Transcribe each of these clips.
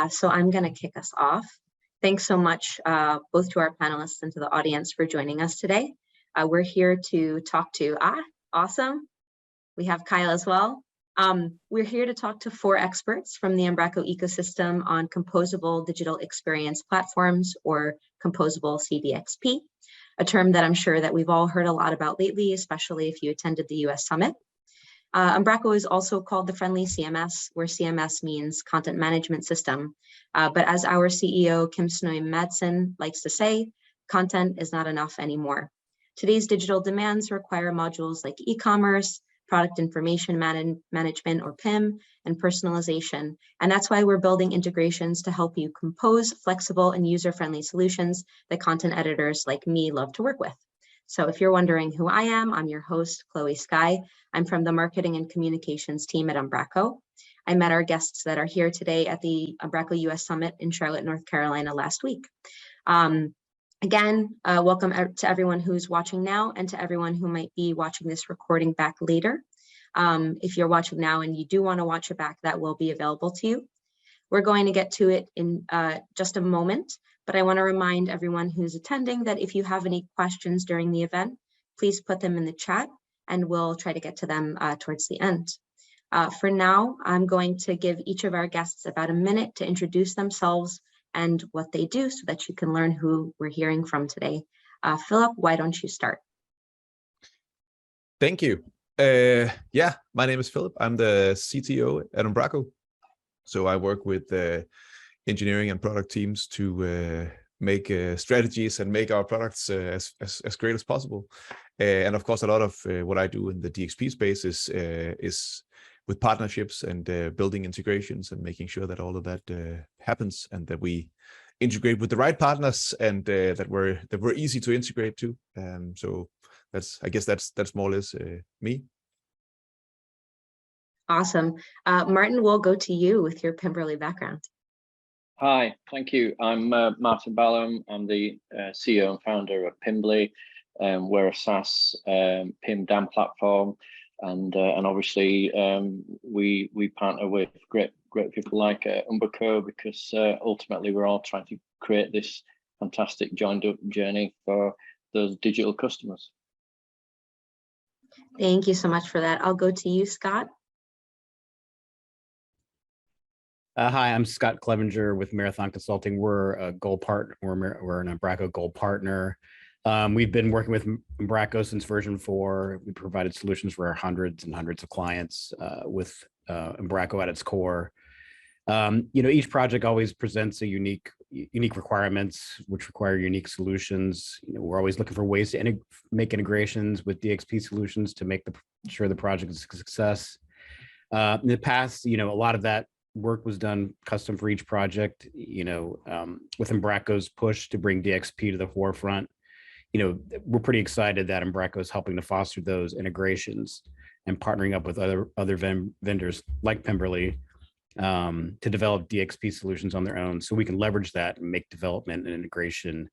So I'm going to kick us off. Thanks so much, both to our panelists and to the audience for joining us today. We're here to talk to, awesome. We have Kyle as well. We're here to talk to 4 experts from the Umbraco ecosystem on composable digital experience platforms, or composable CDXP, a term that I'm sure that we've all heard a lot about lately, especially if you attended the US Summit. Umbraco is also called the friendly CMS, where CMS means content management system. But as our CEO, Kim Snoy Madsen, likes to say, content is not enough anymore. Today's digital demands require modules like e-commerce, product information management, or PIM, and personalization. And that's why we're building integrations to help you compose flexible and user-friendly solutions that content editors like me love to work with. So if you're wondering who I am, I'm your host, Chloé Skye. I'm from the marketing and communications team at Umbraco. I met our guests that are here today at the Umbraco US Summit in Charlotte, North Carolina last week. Again, welcome to everyone who's watching now and to everyone who might be watching this recording back later. If you're watching now and you do want to watch it back, that will be available to you. We're going to get to it in just a moment, but I want to remind everyone who's attending that if you have any questions during the event, please put them in the chat and we'll try to get to them towards the end. For now, I'm going to give each of our guests about a minute to introduce themselves and what they do so that you can learn who we're hearing from today. Philip, why don't you start? Thank you. Yeah, my name is Philip. I'm the CTO at Umbraco. So I work with the engineering and product teams to make strategies and make our products as great as possible. And of course, a lot of what I do in the DXP space is with partnerships and building integrations and making sure that all of that happens and that we integrate with the right partners and that we're easy to integrate to. So I guess that's more or less me. Awesome. Martin, we'll go to you with your Pimberly background. Hi, thank you. I'm Martin Balaam. I'm the CEO and founder of Pimberly. We're a SaaS PIM DAM platform. And obviously we partner with great people like Umbraco because ultimately we're all trying to create this fantastic joined up journey for those digital customers. Thank you so much for that. I'll go to you, Scott. Hi, I'm Scott Clevenger with Marathon Consulting. We're a gold partner. We're an Umbraco Gold partner. We've been working with Umbraco since version 4. We provided solutions for hundreds and hundreds of clients with Umbraco at its core. Each project always presents a unique requirements, which require unique solutions. We're always looking for ways to make integrations with DXP solutions to make sure the project is a success. In the past, a lot of that work was done custom for each project. With Umbraco's push to bring DXP to the forefront, we're pretty excited that Umbraco is helping to foster those integrations and partnering up with other vendors like Pimberly to develop DXP solutions on their own, so we can leverage that and make development and integration,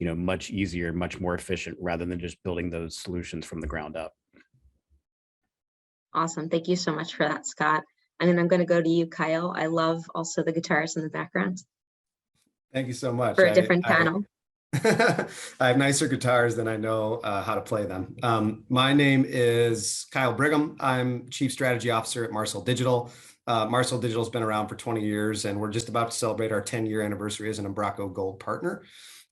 much easier, much more efficient, rather than just building those solutions from the ground up. Awesome. Thank you so much for that, Scott. And then I'm going to go to you, Kyle. I love also the guitars in the background. Thank you so much. For a different panel. I have nicer guitars than I know how to play them. My name is Kyle Brigham. I'm Chief Strategy Officer at Marcel Digital. Marcel Digital has been around for 20 years, and we're just about to celebrate our 10-year anniversary as an Umbraco Gold partner.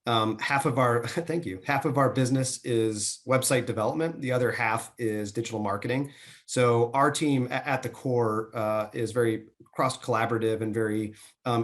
Half of our business is website development. The other half is digital marketing. So our team at the core is very cross-collaborative and very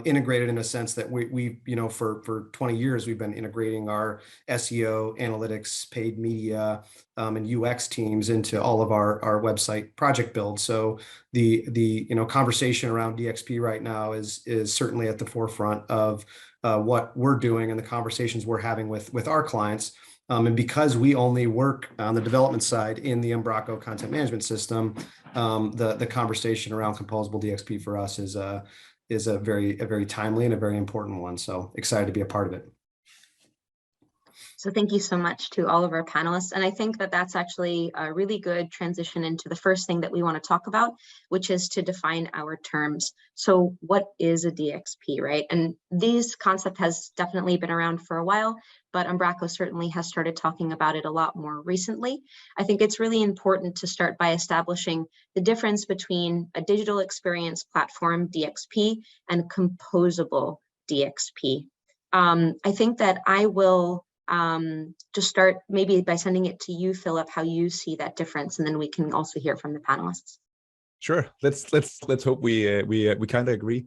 integrated in a sense that we for 20 years, we've been integrating our SEO, analytics, paid media, and UX teams into all of our website project builds. So the conversation around DXP right now is certainly at the forefront of what we're doing and the conversations we're having with our clients. And because we only work on the development side in the Umbraco content management system, the conversation around composable DXP for us is a very timely and a very important one. So excited to be a part of it. So thank you so much to all of our panelists. And I think that that's actually a really good transition into the first thing that we want to talk about, which is to define our terms. So what is a DXP, right? And this concept has definitely been around for a while, but Umbraco certainly has started talking about it a lot more recently. I think it's really important to start by establishing the difference between a digital experience platform, DXP, and composable DXP. I think that I will just start maybe by sending it to you, Philip, how you see that difference, and then we can also hear from the panelists. Sure. Let's hope we kind of agree.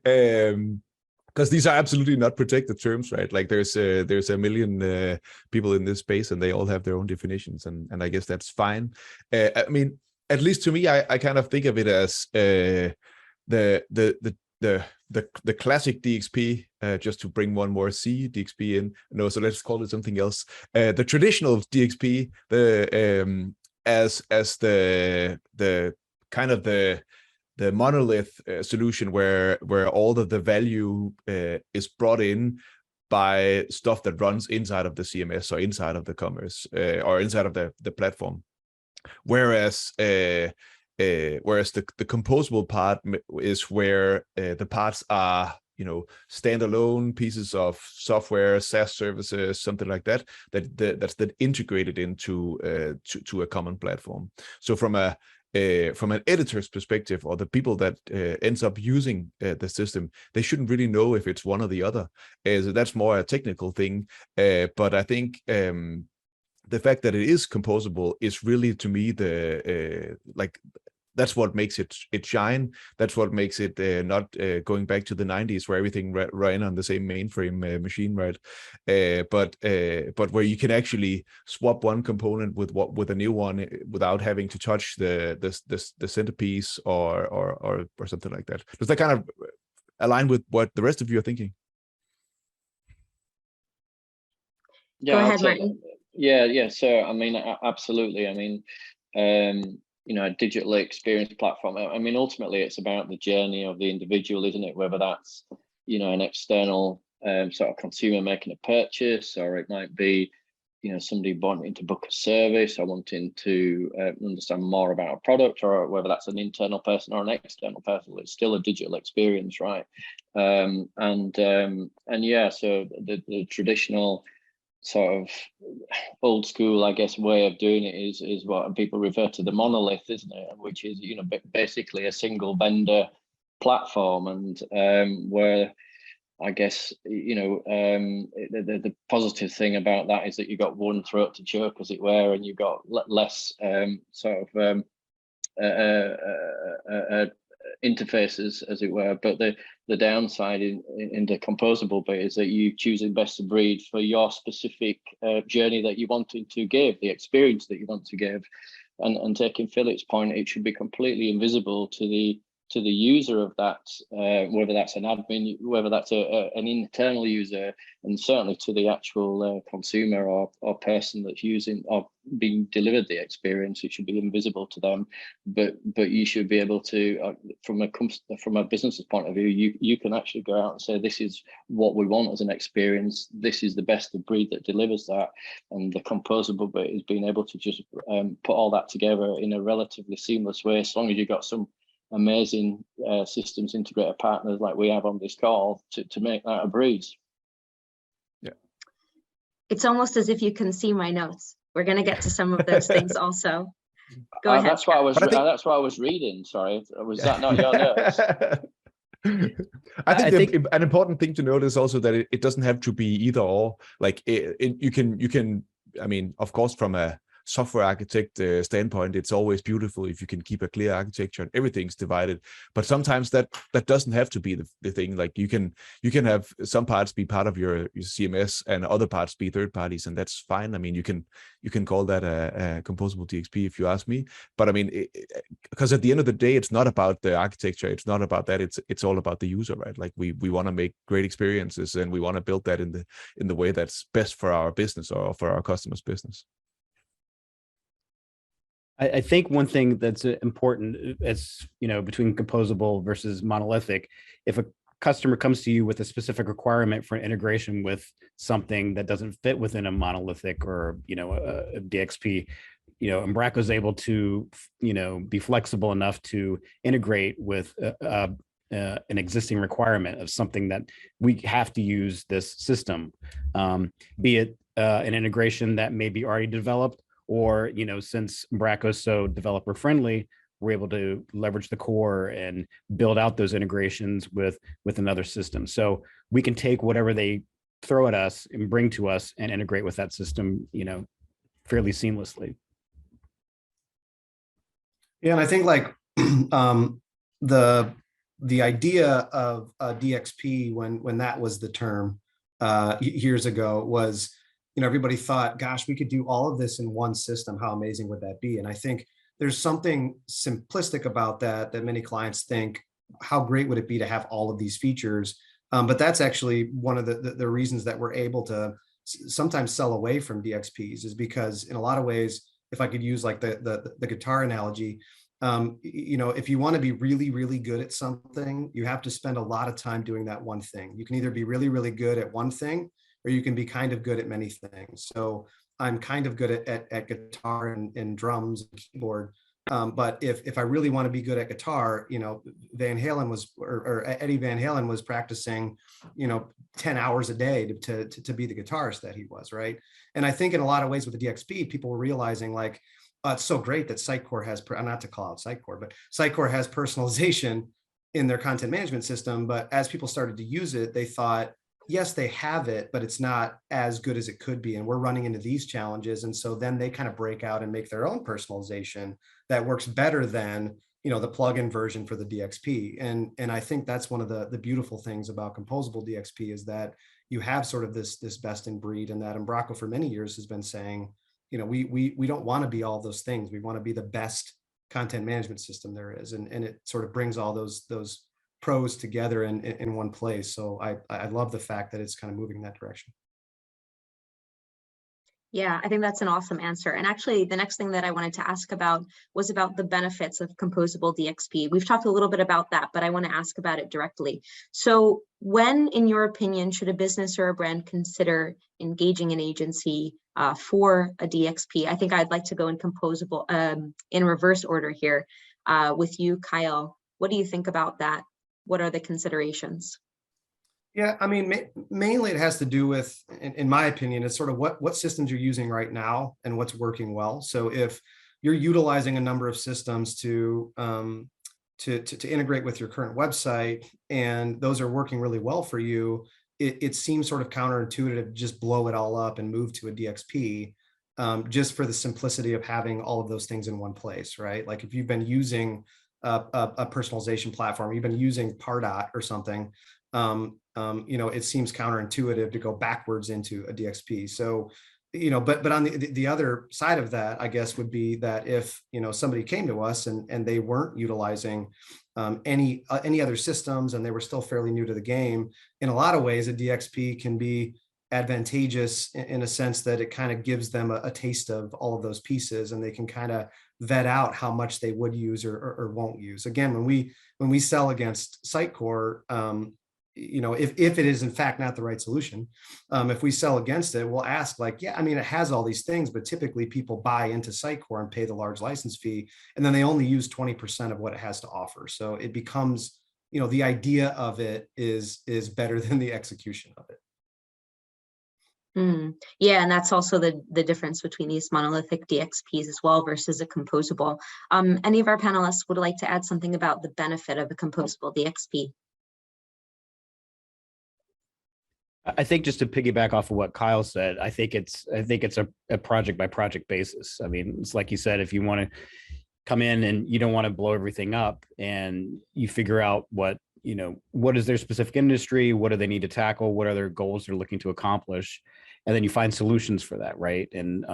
Because these are absolutely not protected terms, right? Like there's a million people in this space, and they all have their own definitions, and I guess that's fine. I mean, at least to me, I kind of think of it as the classic DXP, just to bring one more C DXP in. No, so let's call it something else. The traditional DXP, as the kind of the monolith solution where all of the value is brought in by stuff that runs inside of the CMS or inside of the commerce or inside of the platform. Whereas the composable part is where the parts are, standalone pieces of software, SaaS services, something like that, that's integrated into to a common platform. So from an editor's perspective, or the people that ends up using the system, they shouldn't really know if it's one or the other. So that's more a technical thing. But I think the fact that it is composable is really, to me, that's what makes it shine. That's what makes it not going back to the 90s where everything ran on the same mainframe machine, right? But where you can actually swap one component with a new one without having to touch the centerpiece or something like that. Does that kind of align with what the rest of you are thinking? Yeah, go ahead, Martin. Yeah. So I mean, absolutely. I mean, a digital experience platform. I mean, ultimately, it's about the journey of the individual, isn't it? Whether that's, an external sort of consumer making a purchase, or it might be, somebody wanting to book a service or wanting to understand more about a product, or whether that's an internal person or an external person. It's still a digital experience, right? And yeah, so the traditional sort of old school, I guess, way of doing it is what people refer to the monolith, isn't it? Which is, basically a single vendor platform, and where I guess, the positive thing about that is that you got one throat to choke, as it were, and you've got less interfaces, as it were. But the downside in the composable bit is that you choosing best of breed for your specific journey that you wanted to give, the experience that you want to give. And taking Philip's point, it should be completely invisible to the user of that, whether that's an admin, whether that's an internal user, and certainly to the actual consumer or person that's using or being delivered the experience. It should be invisible to them, but you should be able to, from a business's point of view, you can actually go out and say, this is what we want as an experience. This is the best of breed that delivers that. And the composable bit is being able to just put all that together in a relatively seamless way, as long as you've got some amazing systems integrator partners like we have on this call to make that a breeze. Yeah, it's almost as if you can see my notes. We're going to get to some of those things also. Go ahead. That's what I was reading. Sorry, was that not your notes? I think an important thing to note is also that it doesn't have to be either or. Like you can. I mean, of course, from a software architect standpoint, it's always beautiful if you can keep a clear architecture and everything's divided. But sometimes that doesn't have to be the thing. Like you can have some parts be part of your CMS and other parts be third parties, and that's fine. I mean, you can call that a composable DXP if you ask me. But I mean, because at the end of the day, it's not about the architecture. It's not about that. It's all about the user, right? Like we want to make great experiences, and we want to build that in the way that's best for our business or for our customers' business. I think one thing that's important, as between composable versus monolithic, if a customer comes to you with a specific requirement for an integration with something that doesn't fit within a monolithic or, a DXP, Umbraco is able to, be flexible enough to integrate with an existing requirement of something that we have to use this system, be it an integration that may be already developed, or, since Umbraco is so developer friendly, we're able to leverage the core and build out those integrations with another system. So we can take whatever they throw at us and bring to us and integrate with that system, fairly seamlessly. Yeah, and I think like the idea of DXP when that was the term years ago was, everybody thought, gosh, we could do all of this in one system. How amazing would that be? And I think there's something simplistic about that many clients think, how great would it be to have all of these features? But that's actually one of the reasons that we're able to sometimes sell away from DXPs, is because in a lot of ways, if I could use like the guitar analogy, if you want to be really, really good at something, you have to spend a lot of time doing that one thing. You can either be really, really good at one thing, or you can be kind of good at many things. So I'm kind of good at guitar and drums and keyboard. But if I really want to be good at guitar, Van Halen was, or Eddie Van Halen was practicing, 10 hours a day to be the guitarist that he was, right? And I think in a lot of ways with the DXP, people were realizing like, it's so great that Sitecore has, not to call out Sitecore, but Sitecore has personalization in their content management system. But as people started to use it, they thought, yes, they have it, but it's not as good as it could be. And we're running into these challenges. And so then they kind of break out and make their own personalization that works better than, the plugin version for the DXP. And I think that's one of the beautiful things about Composable DXP is that you have sort of this best in breed, and that Umbraco for many years has been saying, we don't want to be all those things. We want to be the best content management system there is. And it sort of brings all those pros together in one place. So I love the fact that it's kind of moving in that direction. Yeah, I think that's an awesome answer. And actually, the next thing that I wanted to ask about was about the benefits of Composable DXP. We've talked a little bit about that, but I want to ask about it directly. So when, in your opinion, should a business or a brand consider engaging an agency for a DXP? I think I'd like to go in Composable in reverse order here with you, Kyle. What do you think about that? What are the considerations? Yeah, I mean, mainly it has to do with, in my opinion, it's sort of what systems you're using right now and what's working well. So if you're utilizing a number of systems to integrate with your current website, and those are working really well for you, it seems sort of counterintuitive to just blow it all up and move to a DXP, just for the simplicity of having all of those things in one place, right? Like if you've been using a personalization platform, you've been using Pardot or something, it seems counterintuitive to go backwards into a DXP. So, but on the other side of that, I guess, would be that if, somebody came to us and they weren't utilizing any other systems, and they were still fairly new to the game, in a lot of ways, a DXP can be advantageous in a sense that it kind of gives them a taste of all of those pieces, and they can kind of vet out how much they would use or won't use. Again, when we sell against Sitecore, if it is in fact not the right solution, if we sell against it, we'll ask like, yeah, I mean, it has all these things, but typically people buy into Sitecore and pay the large license fee, and then they only use 20% of what it has to offer. So it becomes, the idea of it is better than the execution of it. Yeah, and that's also the difference between these monolithic DXPs as well versus a composable. Any of our panelists would like to add something about the benefit of a composable DXP? I think just to piggyback off of what Kyle said, I think it's a project by project basis. I mean, it's like you said, if you want to come in and you don't want to blow everything up, and you figure out what is their specific industry, what do they need to tackle, what are their goals they're looking to accomplish, and then you find solutions for that, right? And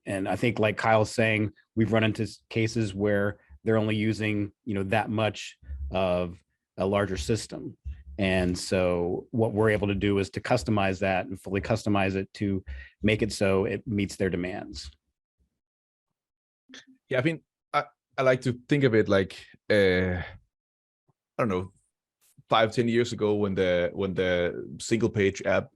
I think, like Kyle's saying, we've run into cases where they're only using that much of a larger system. And so what we're able to do is to customize that and fully customize it to make it so it meets their demands. Yeah, I mean, I like to think of it like, I don't know, 5-10 years ago, when the single page app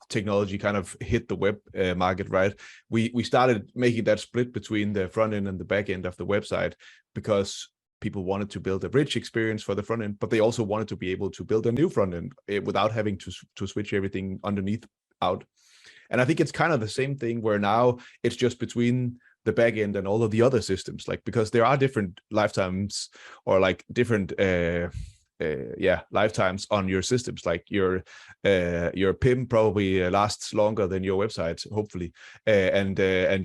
technology kind of hit the web market, right? We started making that split between the front end and the back end of the website, because people wanted to build a rich experience for the front end, but they also wanted to be able to build a new front end without having to switch everything underneath out. And I think it's kind of the same thing, where now it's just between the back end and all of the other systems, like, because there are different lifetimes, or like different lifetimes on your systems. Like your PIM probably lasts longer than your website, hopefully, and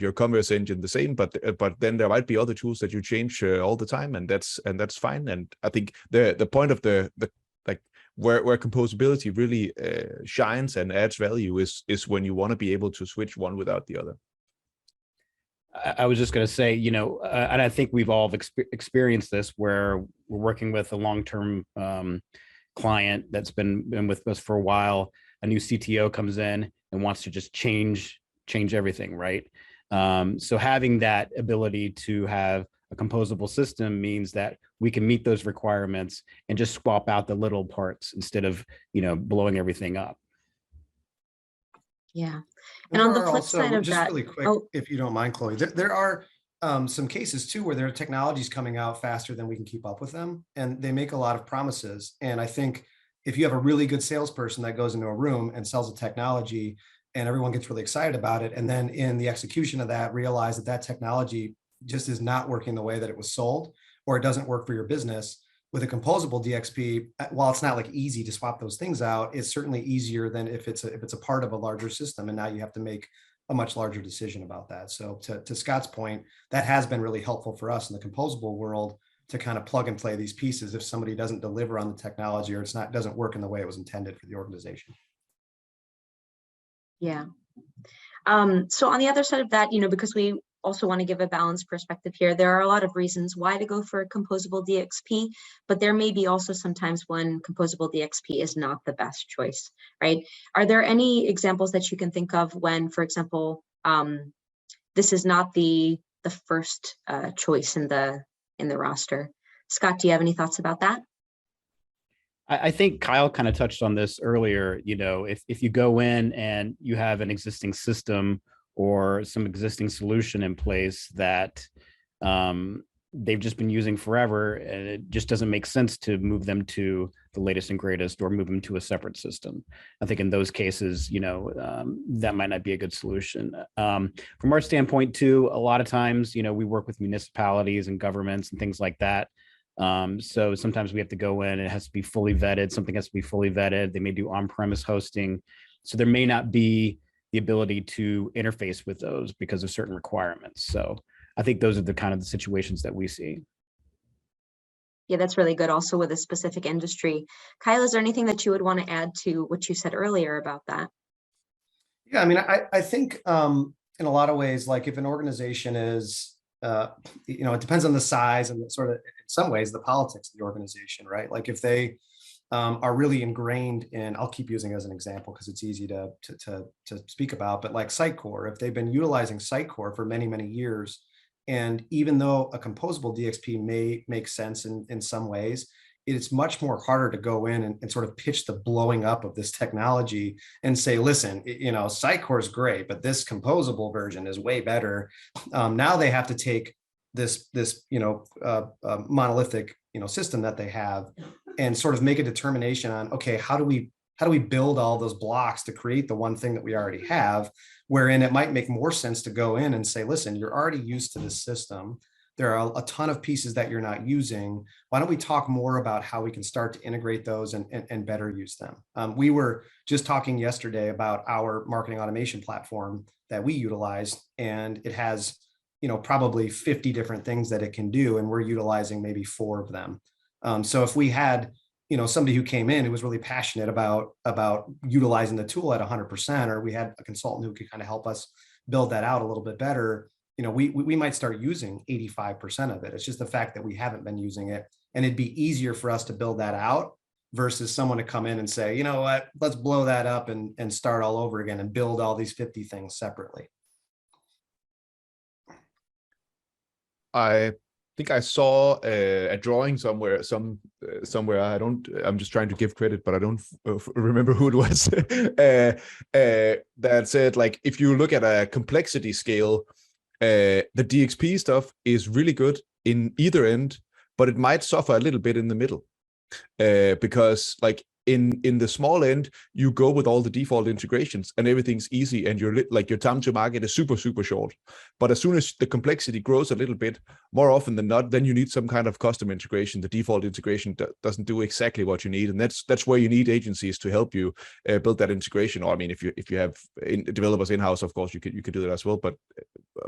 your commerce engine the same. But then there might be other tools that you change all the time, and that's fine. And I think the point of the like where composability really shines and adds value is when you want to be able to switch one without the other. I was just going to say, and I think we've all experienced this, where we're working with a long-term client that's been with us for a while. A new CTO comes in and wants to just change everything, right? So having that ability to have a composable system means that we can meet those requirements and just swap out the little parts instead of, blowing everything up. Yeah. And on the flip side of just that, really quick, if you don't mind, Chloe, there are some cases too where there are technologies coming out faster than we can keep up with them, and they make a lot of promises. And I think if you have a really good salesperson that goes into a room and sells a technology, and everyone gets really excited about it, and then in the execution of that, realize that technology just is not working the way that it was sold, or it doesn't work for your business. With a composable DXP, while it's not like easy to swap those things out, it's certainly easier than if it's a part of a larger system, and now you have to make a much larger decision about that. So to Scott's point, that has been really helpful for us in the composable world to kind of plug and play these pieces if somebody doesn't deliver on the technology, or doesn't work in the way it was intended for the organization. Yeah. So on the other side of that, because we also want to give a balanced perspective here, there are a lot of reasons why to go for a composable DXP, but there may be also sometimes when composable DXP is not the best choice, right? Are there any examples that you can think of when, for example, this is not the first choice in the roster? Scott, do you have any thoughts about that? I think Kyle kind of touched on this earlier. If you go in and you have an existing system or some existing solution in place that they've just been using forever, and it just doesn't make sense to move them to the latest and greatest or move them to a separate system. I think in those cases, that might not be a good solution. From our standpoint too, a lot of times, we work with municipalities and governments and things like that. So sometimes we have to go in, it has to be fully vetted. Something has to be fully vetted. They may do on-premise hosting. So there may not be the ability to interface with those because of certain requirements. So I think those are the kind of the situations that we see. Yeah, that's really good. Also with a specific industry. Kyle, is there anything that you would want to add to what you said earlier about that? Yeah, I mean, I think in a lot of ways, like if an organization is, it depends on the size and sort of, in some ways, the politics of the organization, right? Like if they are really ingrained in, I'll keep using as an example because it's easy to speak about, but like Sitecore, if they've been utilizing Sitecore for many, many years, and even though a composable DXP may make sense in some ways, it's much more harder to go in and sort of pitch the blowing up of this technology and say, listen, Sitecore is great, but this composable version is way better. Now they have to take this monolithic system that they have and sort of make a determination on, okay, how do we build all those blocks to create the one thing that we already have, wherein it might make more sense to go in and say, listen, you're already used to this system. There are a ton of pieces that you're not using. Why don't we talk more about how we can start to integrate those and better use them? We were just talking yesterday about our marketing automation platform that we utilize, and it has, probably 50 different things that it can do, and we're utilizing maybe 4 of them. So if we had, somebody who came in who was really passionate about utilizing the tool at 100%, or we had a consultant who could kind of help us build that out a little bit better, we might start using 85% of it. It's just the fact that we haven't been using it, and it'd be easier for us to build that out versus someone to come in and say, you know what, let's blow that up and start all over again and build all these 50 things separately. I think I saw a drawing somewhere. Somewhere. I'm just trying to give credit, but I don't remember who it was. That said, like, if you look at a complexity scale, the DXP stuff is really good in either end, but it might suffer a little bit in the middle, because like in the small end, you go with all the default integrations and everything's easy, and your time to market is super short. But as soon as the complexity grows a little bit, more often than not, then you need some kind of custom integration. The default integration doesn't do exactly what you need, and that's where you need agencies to help you build that integration. Or I mean, if you have developers in-house, of course you could do that as well. But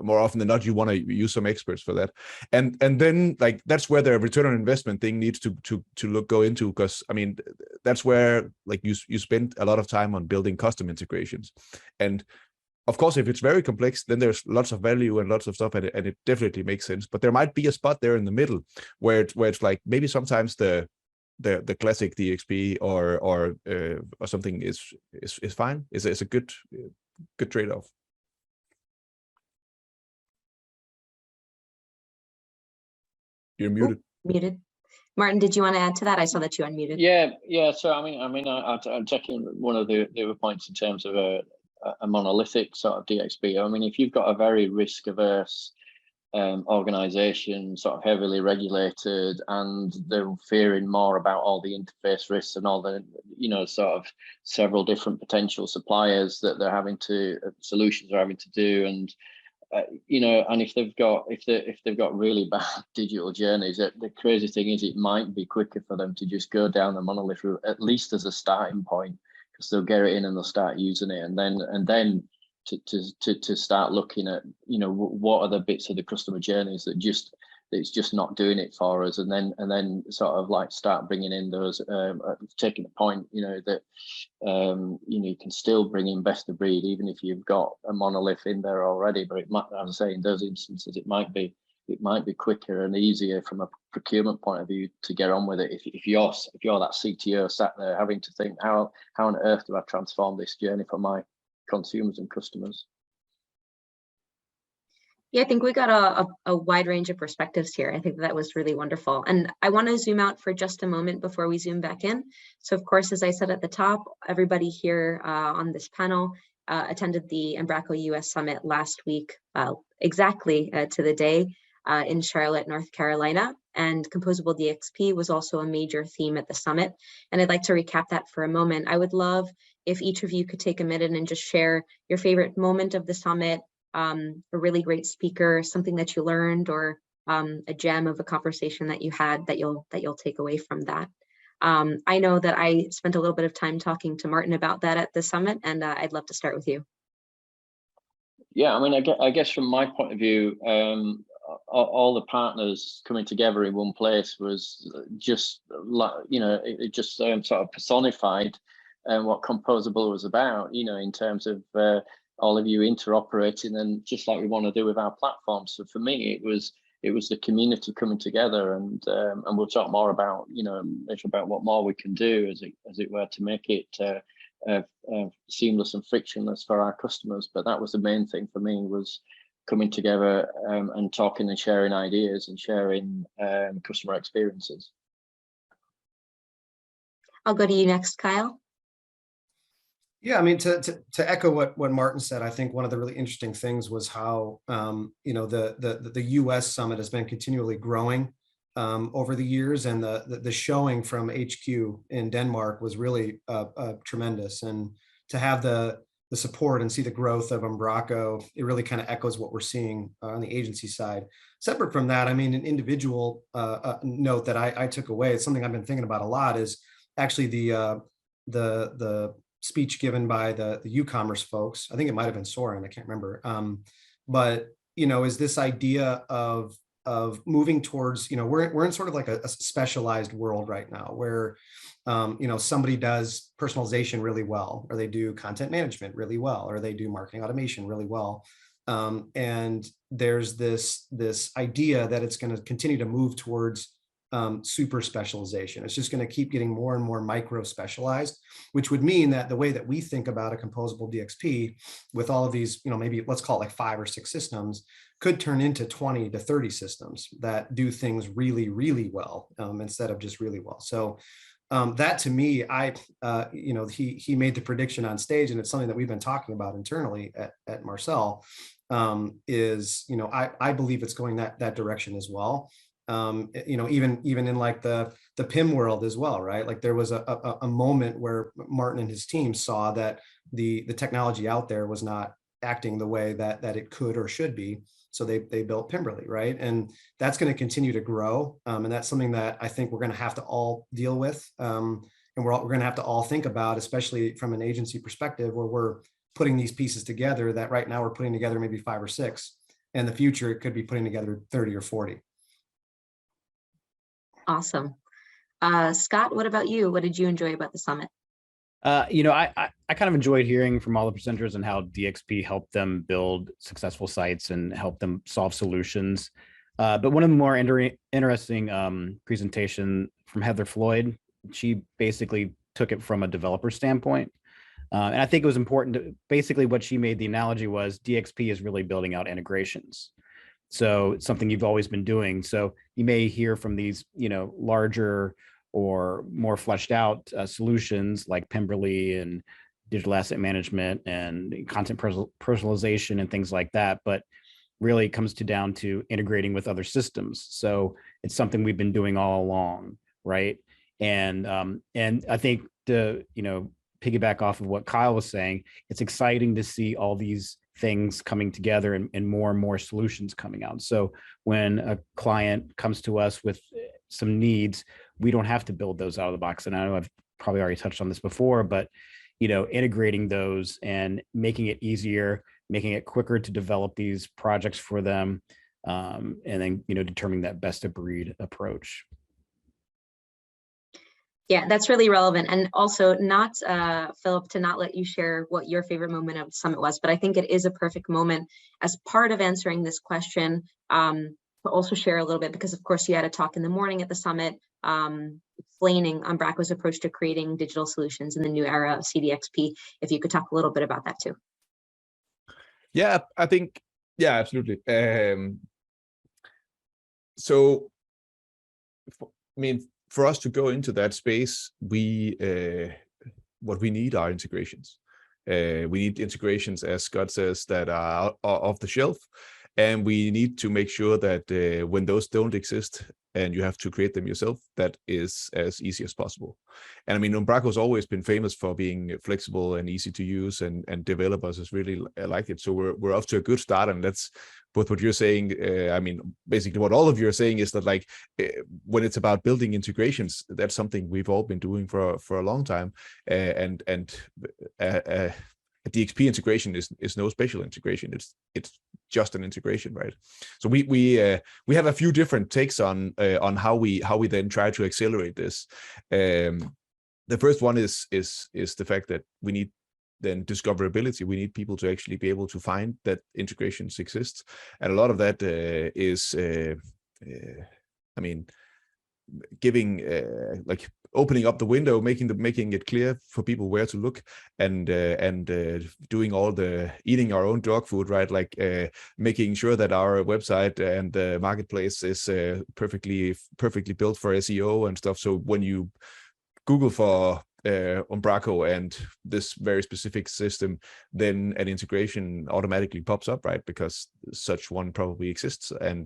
more often than not, you want to use some experts for that. And then like that's where the return on investment thing needs to go into, because I mean that's where like you spend a lot of time on building custom integrations. And of course, if it's very complex, then there's lots of value and lots of stuff, and it definitely makes sense. But there might be a spot there in the middle where it's like maybe sometimes the classic DXP or something is fine. It's a good trade-off. You're muted. Muted. Martin, did you want to add to that? I saw that you unmuted. Yeah. So I'm checking one of the other points in terms of a monolithic sort of DXP. I mean, if you've got a very risk-averse organization, sort of heavily regulated, and they're fearing more about all the interface risks and all the, sort of several different potential suppliers that they're having to, solutions are having to do, and and if they've got really bad digital journeys, the crazy thing is it might be quicker for them to just go down the monolith route, at least as a starting point, because they'll get it in and they'll start using it, and then to start looking at what are the bits of the customer journeys that it's just not doing it for us, and then sort of like start bringing in those taking the point that you can still bring in best of breed even if you've got a monolith in there already. But it might, as I say, in those instances it might be quicker and easier from a procurement point of view to get on with it. If you're that CTO sat there having to think, how on earth do I transform this journey for my consumers and customers? Yeah, I think we got a wide range of perspectives here. I think that was really wonderful. And I want to zoom out for just a moment before we zoom back in. So of course, as I said at the top, everybody here on this panel attended the Umbraco US Summit last week, exactly to the day in Charlotte, North Carolina. And Composable DXP was also a major theme at the summit. And I'd like to recap that for a moment. I would love if each of you could take a minute and just share your favorite moment of the summit, a really great speaker, something that you learned, or a gem of a conversation that you had that you'll take away from that. I know that I spent a little bit of time talking to Martin about that at the summit, and I'd love to start with you. Yeah, I mean, I guess from my point of view, all the partners coming together in one place was just like, it just sort of personified what Composable was about, in terms of all of you interoperating, and just like we want to do with our platform. So for me, it was the community coming together, and we'll talk more about about what more we can do as it were to make it seamless and frictionless for our customers. But that was the main thing for me, was coming together and talking and sharing ideas and sharing customer experiences. I'll go to you next, Kyle. Yeah, I mean, to echo what Martin said, I think one of the really interesting things was how the US Summit has been continually growing over the years, and the showing from HQ in Denmark was really tremendous. And to have the support and see the growth of Umbraco, it really kind of echoes what we're seeing on the agency side. Separate from that, I mean, an individual note that I took away, it's something I've been thinking about a lot, is actually the speech given by the e-commerce folks. I think it might have been Soren, I can't remember. But is this idea of moving towards, we're in sort of like a specialized world right now, where somebody does personalization really well, or they do content management really well, or they do marketing automation really well. And there's this idea that it's going to continue to move towards super specialization. It's just going to keep getting more and more micro specialized, which would mean that the way that we think about a composable DXP with all of these, maybe let's call it like 5 or 6 systems, could turn into 20 to 30 systems that do things really, really well instead of just really well. So that to me, he made the prediction on stage, and it's something that we've been talking about internally at Marcel. I believe it's going that direction as well. Even in like the PIM world as well, right? Like there was a moment where Martin and his team saw that the technology out there was not acting the way that it could or should be. So they built Pimberly, right? And that's going to continue to grow. And that's something that I think we're going to have to all deal with. And we're going to have to all think about, especially from an agency perspective, where we're putting these pieces together that right now we're putting together maybe 5 or 6. In the future, it could be putting together 30 or 40. Awesome. Scott, what about you? What did you enjoy about the summit? I kind of enjoyed hearing from all the presenters and how DXP helped them build successful sites and help them solve solutions. But one of the more interesting presentation from Heather Floyd, she basically took it from a developer standpoint. And I think it was important to basically what she made the analogy was DXP is really building out integrations. So it's something you've always been doing. So you may hear from these, larger or more fleshed out solutions like Pimberly and digital asset management and content personalization and things like that. But really it comes down to integrating with other systems. So it's something we've been doing all along, right? And I think to, piggyback off of what Kyle was saying, it's exciting to see all these things coming together and more solutions coming out. So when a client comes to us with some needs, we don't have to build those out of the box. And I know I've probably already touched on this before, but integrating those and making it easier, making it quicker to develop these projects for them, and then determining that best of breed approach. Yeah, that's really relevant. And also not, Philip, to not let you share what your favorite moment of the summit was, but I think it is a perfect moment as part of answering this question to also share a little bit, because of course you had a talk in the morning at the summit explaining Umbraco's approach to creating digital solutions in the new era of CDXP. If you could talk a little bit about that too. Yeah, I think, yeah, absolutely. So, for us to go into that space, what we need are integrations. We need integrations, as Scott says, that are off the shelf. And we need to make sure that when those don't exist and you have to create them yourself, that is as easy as possible. And Umbraco's always been famous for being flexible and easy to use, and developers has really liked it. So we're off to a good start, and that's both what you're saying. Basically what all of you are saying is that when it's about building integrations, that's something we've all been doing for a long time. A DXP integration is no special integration. It's just an integration, right? So we have a few different takes on how we then try to accelerate this. The first one is the fact that we need then discoverability. We need people to actually be able to find that integrations exist, and a lot of that is giving opening up the window, making it clear for people where to look, and doing all the eating our own dog food, right? Making sure that our website and the marketplace is perfectly built for SEO and stuff. So when you Google for Umbraco and this very specific system, then an integration automatically pops up, right? Because such one probably exists, and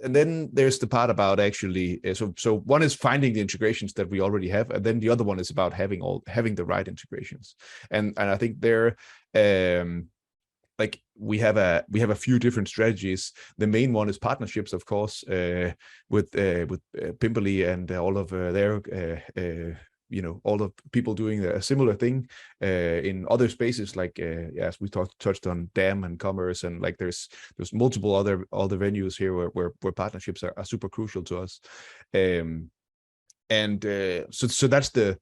then there's the part about actually, so one is finding the integrations that we already have, and then the other one is about having the right integrations. And I think there, we have a few different strategies. The main one is partnerships, of course, with Pimberly and all of their all the people doing a similar thing in other spaces, as we touched on DAM and commerce, and there's multiple other venues here where partnerships are super crucial to us. So that's the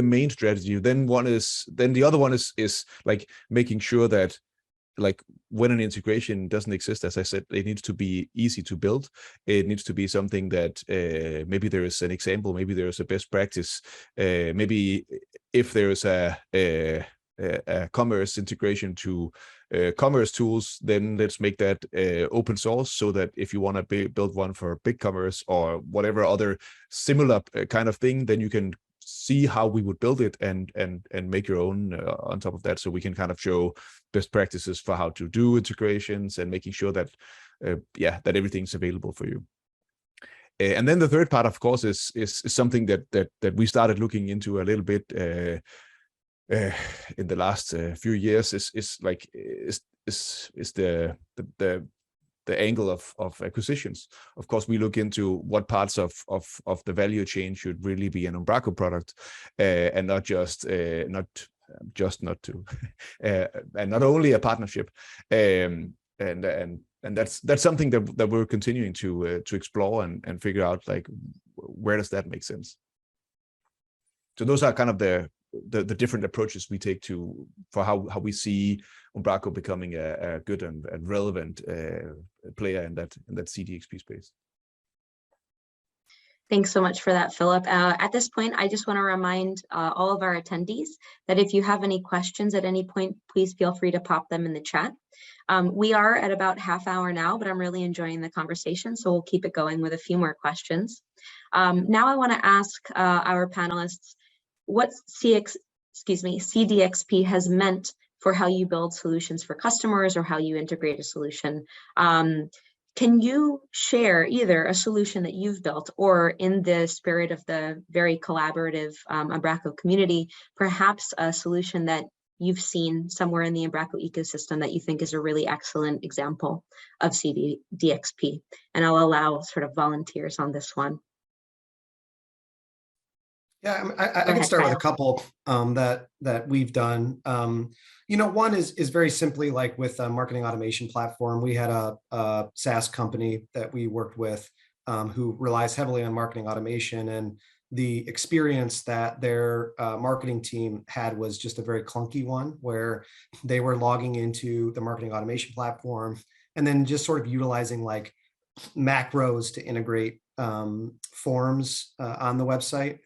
main strategy. Then the other one is making sure that like when an integration doesn't exist, as I said, it needs to be easy to build. It needs to be something that maybe there is an example, maybe there is a best practice, maybe if there is a commerce integration to commerce tools, then let's make that open source, so that if you want to build one for BigCommerce or whatever other similar kind of thing, then you can see how we would build it and make your own on top of that. So we can kind of show best practices for how to do integrations and making sure that that everything's available for you. And then the third part, of course, is something that we started looking into a little bit in the last few years, is the angle of acquisitions. Of course, we look into what parts of the value chain should really be an Umbraco product, and not only a partnership. And that's something that we're continuing to explore and figure out, like, where does that make sense. So those are kind of the different approaches we take for how we see Umbraco becoming a good and relevant player in that CDXP space. Thanks so much for that, Philip. At this point, I just want to remind all of our attendees that if you have any questions at any point, please feel free to pop them in the chat. We are at about half hour now, but I'm really enjoying the conversation, so we'll keep it going with a few more questions. Now I want to ask our panelists what CDXP has meant for how you build solutions for customers or how you integrate a solution. Can you share either a solution that you've built, or in the spirit of the very collaborative Umbraco community, perhaps a solution that you've seen somewhere in the Umbraco ecosystem that you think is a really excellent example of CDXP? And I'll allow sort of volunteers on this one. Yeah, I can start with a couple that we've done. One is very simply, like with a marketing automation platform. We had a SaaS company that we worked with who relies heavily on marketing automation, and the experience that their marketing team had was just a very clunky one, where they were logging into the marketing automation platform and then just sort of utilizing like macros to integrate forms on the website.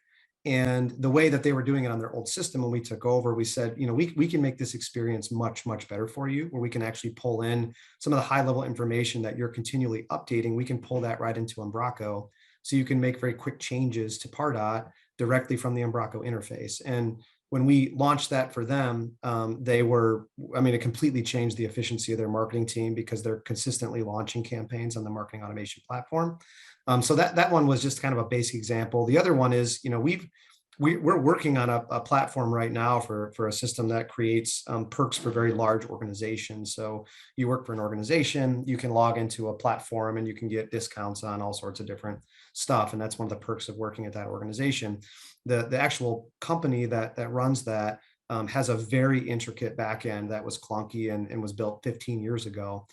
And the way that they were doing it on their old system, when we took over, we said, we can make this experience much, much better for you, where we can actually pull in some of the high level information that you're continually updating. We can pull that right into Umbraco, so you can make very quick changes to Pardot directly from the Umbraco interface. And when we launched that for them, it completely changed the efficiency of their marketing team, because they're consistently launching campaigns on the marketing automation platform. So that one was just kind of a basic example. The other one is, we're working on a platform right now for a system that creates perks for very large organizations. So you work for an organization, you can log into a platform and you can get discounts on all sorts of different stuff. And that's one of the perks of working at that organization. The actual company that runs that has a very intricate backend that was clunky and was built 15 years ago.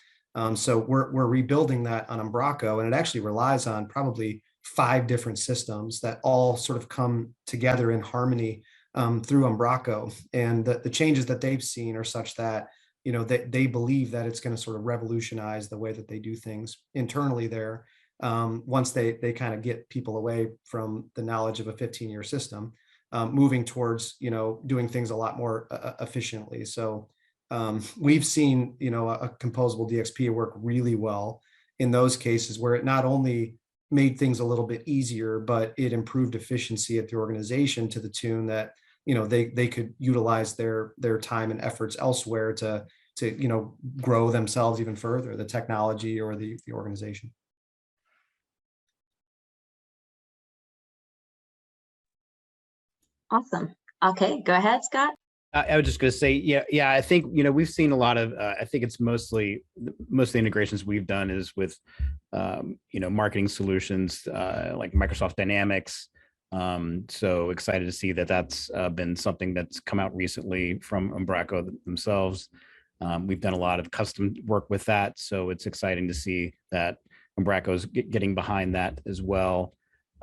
So we're rebuilding that on Umbraco, and it actually relies on probably 5 different systems that all sort of come together in harmony through Umbraco. And the changes that they've seen are such that, they believe that it's going to sort of revolutionize the way that they do things internally there, once they kind of get people away from the knowledge of a 15-year system, moving towards, doing things a lot more efficiently. So we've seen, a composable DXP work really well in those cases where it not only made things a little bit easier, but it improved efficiency at the organization to the tune that, they could utilize their time and efforts elsewhere to grow themselves even further, the technology or the organization. Awesome. Okay, go ahead, Scott. I was just going to say, yeah. I think we've seen a lot of. I think it's most of the integrations we've done is with, marketing solutions like Microsoft Dynamics. So excited to see that that's been something that's come out recently from Umbraco themselves. We've done a lot of custom work with that, so it's exciting to see that Umbraco's getting behind that as well.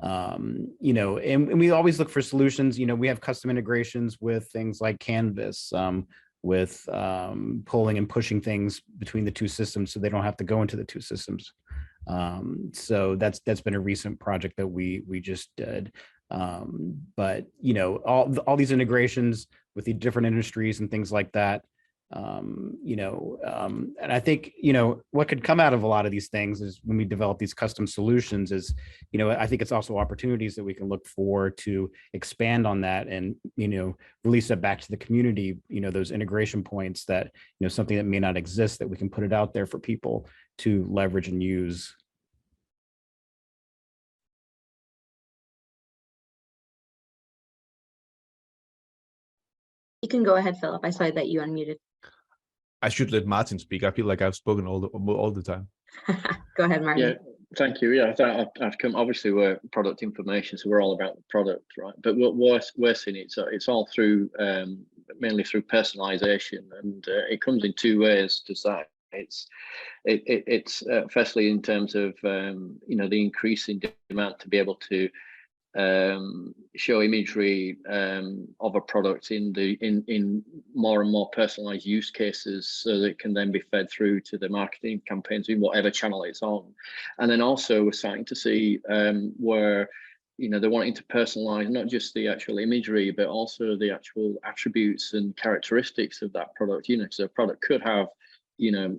And we always look for solutions. We have custom integrations with things like Canvas, with pulling and pushing things between the two systems so they don't have to go into the two systems. So that's been a recent project that we just did. But you know, all these integrations with the different industries and things like that. You know, and I think, you know, what could come out of a lot of these things is when we develop these custom solutions is, you know, I think it's also opportunities that we can look for to expand on that and, you know, release that back to the community, you know, those integration points that, you know, something that may not exist, that we can put it out there for people to leverage and use. You can go ahead, Philip. I saw that you unmuted. I should let Martin speak. I feel like I've spoken all the time. Go ahead, Martin. Yeah, thank you. Yeah, I've come. Obviously, we're product information, so we're all about the product, right? But what we're seeing it's all through mainly through personalization, and it comes in two ways. Does that? It's firstly in terms of you know, the increasing demand to be able to show imagery of a product in more and more personalized use cases, so that it can then be fed through to the marketing campaigns in whatever channel it's on. And then also we're starting to see where, you know, they're wanting to personalize not just the actual imagery, but also the actual attributes and characteristics of that product. You know, so a product could have, you know,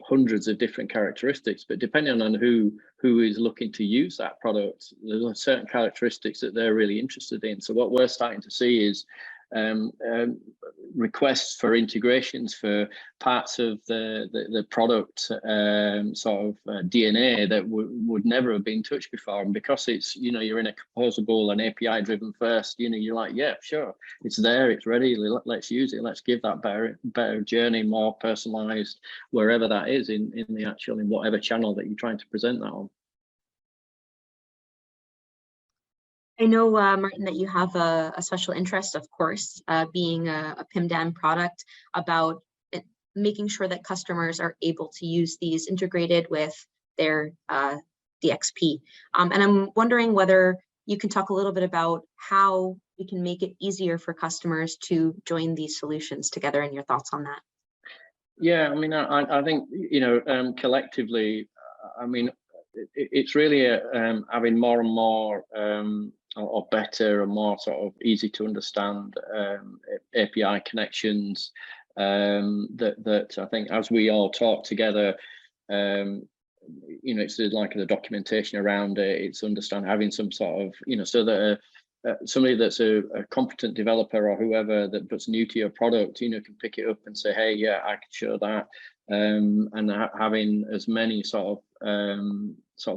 hundreds of different characteristics, but depending on who is looking to use that product, there's certain characteristics that they're really interested in. So what we're starting to see is requests for integrations for parts of the product sort of DNA that would never have been touched before. And because it's, you know, you're in a composable and API driven first, you know, you're like, yeah, sure, it's there, it's ready, let's use it, let's give that better journey, more personalized, wherever that is in whatever channel that you're trying to present that on. I know, Martin, that you have a special interest, of course, being a PIMDAM product, about making sure that customers are able to use these integrated with their DXP. And I'm wondering whether you can talk a little bit about how we can make it easier for customers to join these solutions together, and your thoughts on that. Yeah, I mean, I think, you know, collectively, I mean, it's really having more and more or better and more sort of easy to understand API connections that I think as we all talk together, you know, it's like the documentation around it, it's understand having some sort of, you know, so that somebody that's a competent developer or whoever that's new to your product, you know, can pick it up and say, hey, yeah, I can show that. And having as many sort of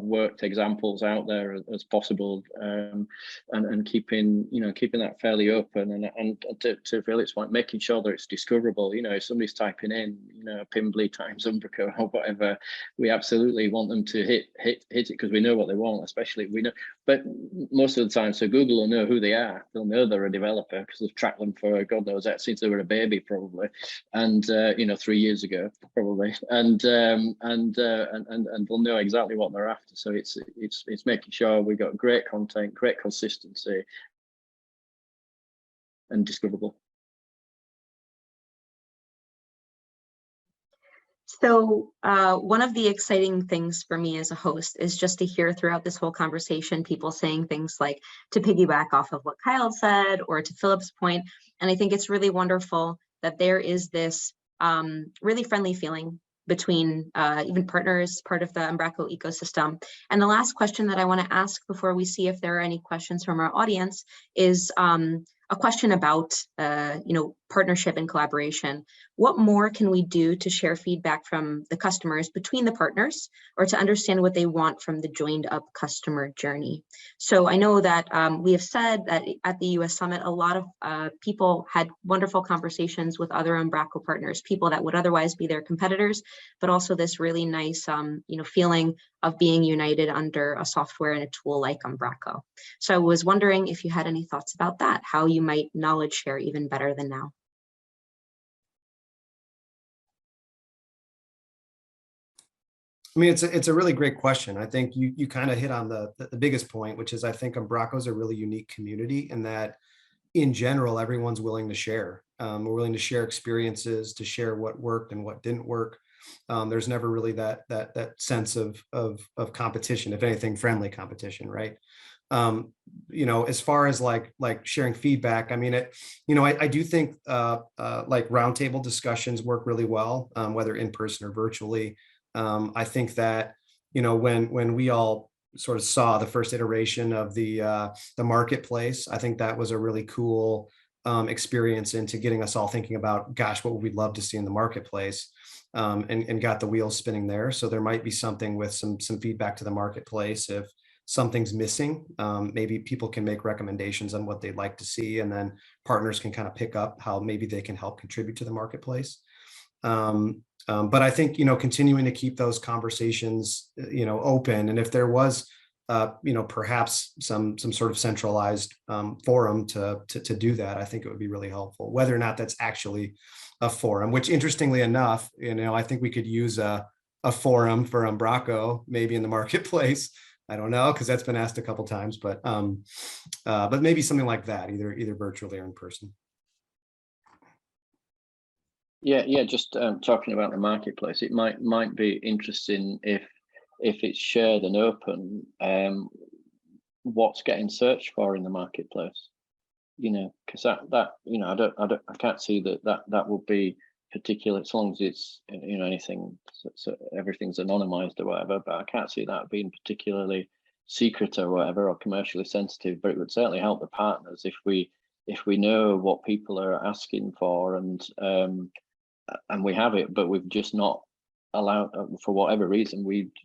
worked examples out there as possible, and keeping that fairly open, and to Philip's point, making sure that it's discoverable. You know, if somebody's typing in, you know, Pimberly times Umbraco or whatever, we absolutely want them to hit it, because we know what they want, especially we know. But most of the time, so Google will know who they are. They'll know they're a developer because they've tracked them for God knows that since they were a baby, probably, and you know, 3 years ago, probably, and they'll know exactly what they're after. So it's making sure we got great content, great consistency, and discoverable. So one of the exciting things for me as a host is just to hear throughout this whole conversation people saying things like, to piggyback off of what Kyle said, or to Philip's point. And I think it's really wonderful that there is this really friendly feeling between even partners, part of the Umbraco ecosystem. And the last question that I want to ask before we see if there are any questions from our audience is a question about you know, partnership and collaboration. What more can we do to share feedback from the customers between the partners, or to understand what they want from the joined up customer journey? So I know that we have said that at the US Summit, a lot of people had wonderful conversations with other Umbraco partners, people that would otherwise be their competitors, but also this really nice you know, feeling of being united under a software and a tool like Umbraco. So I was wondering if you had any thoughts about that, how you might knowledge share even better than now. I mean, it's a really great question. I think you kind of hit on the biggest point, which is I think Umbraco is a really unique community in that, in general, everyone's willing to share. We're willing to share experiences, to share what worked and what didn't work. There's never really that sense of competition, if anything, friendly competition, right? As far as like sharing feedback, I mean, I do think like roundtable discussions work really well, whether in person or virtually. I think that, when we all sort of saw the first iteration of the marketplace, I think that was a really cool experience into getting us all thinking about, gosh, what would we love to see in the marketplace, and got the wheels spinning there. So there might be something with some feedback to the marketplace. If something's missing, maybe people can make recommendations on what they'd like to see, and then partners can kind of pick up how maybe they can help contribute to the marketplace. But I think, continuing to keep those conversations, open, and if there was, perhaps some sort of centralized forum to do that, I think it would be really helpful. Whether or not that's actually a forum, which interestingly enough, I think we could use a forum for Umbraco maybe in the marketplace. I don't know, because that's been asked a couple times, but maybe something like that, either virtually or in person. Yeah. Just talking about the marketplace, it might be interesting if it's shared and open, what's getting searched for in the marketplace, because I can't see that would be particular, as long as it's anything, so everything's anonymized or whatever, but I can't see that being particularly secret or whatever, or commercially sensitive. But it would certainly help the partners if we know what people are asking for, and we have it, but we've just not allowed, for whatever reason,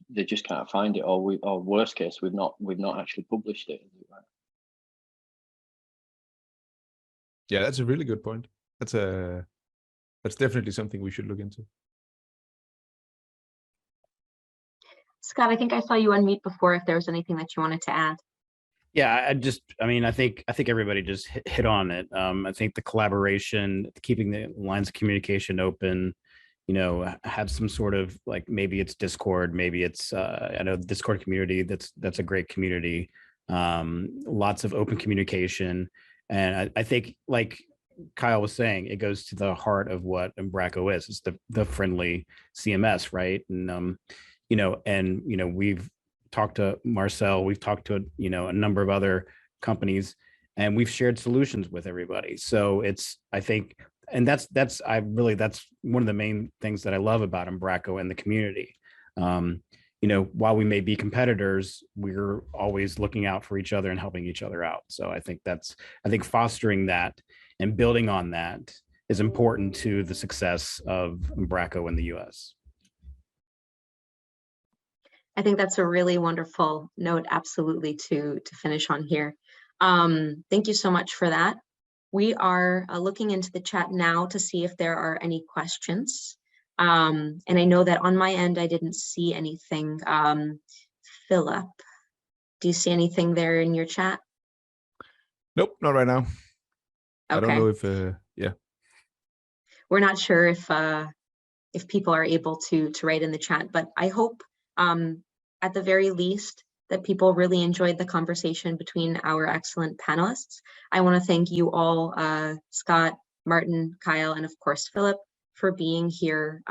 they just can't find it, or worst case, we've not actually published it. Yeah, that's a really good point. That's definitely something we should look into. Scott, I think I saw you unmute before, if there was anything that you wanted to add. Yeah, I think everybody just hit on it. I think the collaboration, keeping the lines of communication open, have some sort of, like, maybe it's Discord, maybe it's I know the Discord community, that's a great community. Lots of open communication. And I think, like Kyle was saying, it goes to the heart of what Umbraco is. It's the friendly CMS, right? And we've talked to Marcel, we've talked to a number of other companies, and we've shared solutions with everybody. So I think that's one of the main things that I love about Umbraco and the community. While we may be competitors, we're always looking out for each other and helping each other out. So I think fostering that and building on that is important to the success of Umbraco in the US. I think that's a really wonderful note, absolutely, to finish on here. Thank you so much for that. We are looking into the chat now to see if there are any questions. And I know that on my end, I didn't see anything. Philip, do you see anything there in your chat? Nope, not right now. Okay. I don't know if, yeah. We're not sure if people are able to write in the chat, but I hope at the very least that people really enjoyed the conversation between our excellent panelists. I want to thank you all, Scott, Martin, Kyle, and of course, Philip, for being here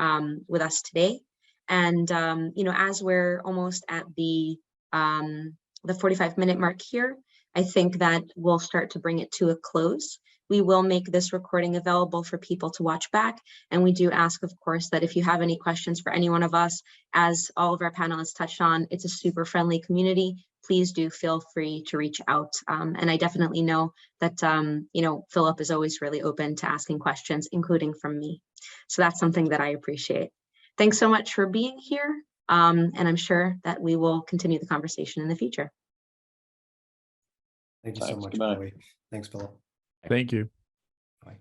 with us today. And as we're almost at the 45-minute mark here, I think that we'll start to bring it to a close. We will make this recording available for people to watch back. And we do ask, of course, that if you have any questions for any one of us, as all of our panelists touched on, it's a super friendly community. Please do feel free to reach out. And I definitely know that, Philip is always really open to asking questions, including from me. So that's something that I appreciate. Thanks so much for being here. And I'm sure that we will continue the conversation in the future. Thank you so much, Goodbye. Chloe. Thanks, Philip. Thank you. Bye.